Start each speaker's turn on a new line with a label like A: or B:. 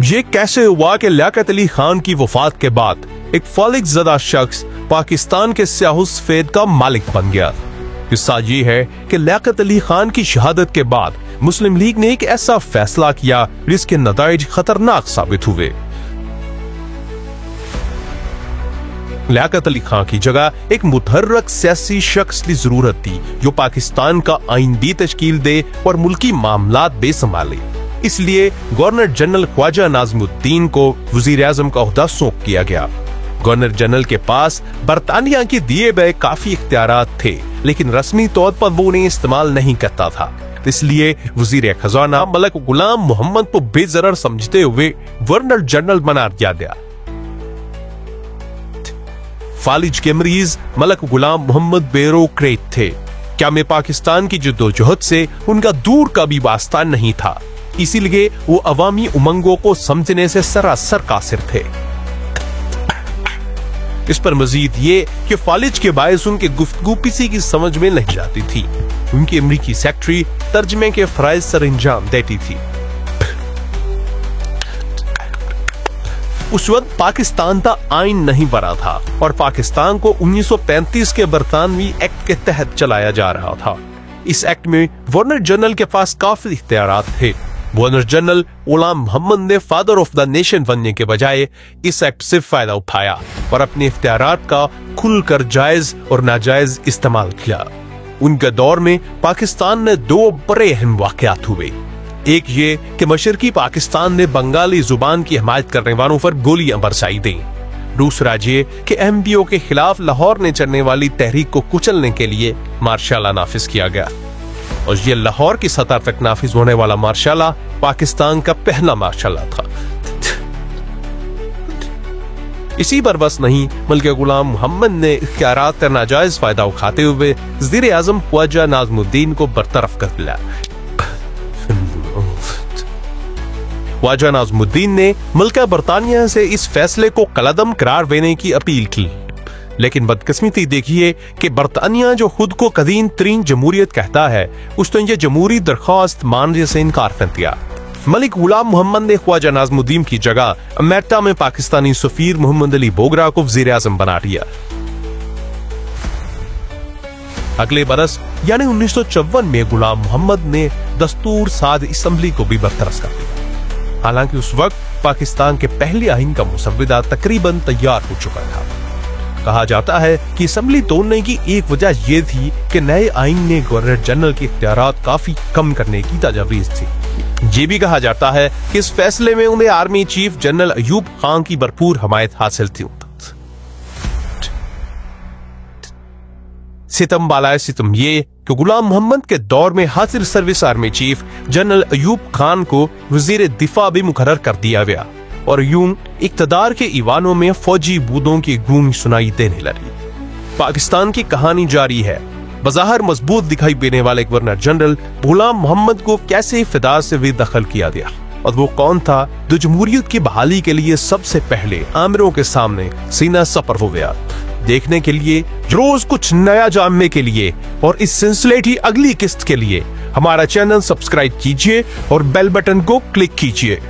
A: ये कैसे हुआ कि लियाकत अली खान की वफात के बाद एक फालिक ज़दा शख्स पाकिस्तान के स्याह सफेद का मालिक बन गया? किस्सा ये है कि लियाकत अली खान की शहादत के बाद मुस्लिम लीग ने एक ऐसा फैसला किया जिसके नताइज खतरनाक साबित हुए। लियाकत अली खान की जगह एक मुतहर्रक सियासी शख्स की जरूरत थी जो पाकिस्तान का आइन भी तश्कील दे और मुल्की मामलात भी संभाले। इसलिए गवर्नर जनरल ख्वाजा नाज़िमुद्दीन को वजीर आज़म का ओहदा सौंप दिया गया। गवर्नर जनरल के पास बरतानिया के दिए गए काफी इख्तियारात थे, लेकिन रस्मी तौर पर वो उन्हें इस्तेमाल नहीं करता था। इसलिए वजीर खजाना मलक गुलाम मोहम्मद को बेजरर समझते हुए गवर्नर जनरल बना दिया गया। फालिज के मरीज मलक गुलाम मोहम्मद बेरोक्रेट थे। क्या में पाकिस्तान की जद्दोजहद से उनका दूर का भी वास्ता नहीं था, इसीलिए वो अवामी उमंगों को समझने से सरासर कासिर थे। इस पर मजीद ये कि फालिज के बायस उनके गुफ्तगू किसी की समझ में नहीं जाती थी। उनकी अमरीकी सेक्रेटरी तर्जमे के फराइज सर अंजाम देती थी। उस वक्त पाकिस्तान का आइन नहीं बना था और पाकिस्तान को 1935 के बरतानवी एक्ट के तहत चलाया जा रहा था। इस एक्ट में गवर्नर जनरल के पास काफी इख्तियारात थे। गवर्नर जनरल गुलाम मोहम्मद ने फादर ऑफ द नेशन बनने के बजाय इस एक्ट से फायदा उठाया और अपने इख्तियारात का खुलकर जायज और नाजायज इस्तेमाल किया। उनके दौर में पाकिस्तान में दो बड़े अहम वाकयात हुए। एक ये कि मशरकी पाकिस्तान ने बंगाली जुबान की हिमायत करने वालों पर गोलियां बरसाई दी। दूसरा ये कि एमपीओ के खिलाफ लाहौर में चलने वाली तहरीक को कुचलने के लिए मार्शाला नाफिज किया गया और ये लाहौर की सतह तक नाफिज होने वाला मार्शाला पाकिस्तान का पहला मार्शाला था। इसी पर बस नहीं बल्कि गुलाम मोहम्मद ने इख्तियारात का नाजायज फायदा उठाते हुए वज़ीर आज़म ख्वाजा नाज़िमुद्दीन को बरतरफ कर दिया। ख्वाजा नाज़िमुद्दीन ने मुल्क बरतानिया से इस फैसले को कलअदम करार देने की अपील की, लेकिन बदकिस्मती देखिए कि बरतानिया जो खुद को कदीम तरीन जमहूरियत कहता है, उसने ये जमहूरी दरख्वास्त मानने से इनकार कर दिया। मलिक गुलाम मोहम्मद ने ख्वाजा नाज़िमुद्दीन की जगह अमेरिका में पाकिस्तानी सफीर मोहम्मद अली बोगरा को वज़ीर आज़म बना दिया। अगले बरस यानी 1954 में गुलाम मोहम्मद ने दस्तूर साज असम्बली को भी बरतरफ कर दिया। हालांकि उस वक्त पाकिस्तान के पहले आइन का मुसव्विदा तकरीबन तैयार हो चुका था। कहा जाता है कि असम्बली तोड़ने की एक वजह यह थी कि नए आइन ने गवर्नर जनरल के इख्तियारात काफी कम करने की तजवीज थी। ये भी कहा जाता है कि इस फैसले में उन्हें army chief general Ayub Khan की भरपूर हमायत हासिल थी। सितम बालाए सितम ये कि गुलाम मोहम्मद के दौर में हाजिर service army chief general Ayub Khan को वजीर दिफा भी मुकर्रर कर दिया गया और यूं इक्तदार के ईवानों में फौजी बूदों की गूंज सुनाई देने लगी। पाकिस्तान की कहानी जारी है। बज़ाहिर मजबूत दिखाई देने वाले गवर्नर जनरल गुलाम मोहम्मद को कैसे फिदा से भी दखल किया गया और वो कौन था जो जमहूरियत की बहाली के लिए सबसे पहले आमिरों के सामने सीना सपर हो गया। देखने के लिए, रोज कुछ नया जानने के लिए और इस सिलसिले की अगली किस्त के लिए हमारा चैनल सब्सक्राइब कीजिए और बेल बटन को क्लिक कीजिए।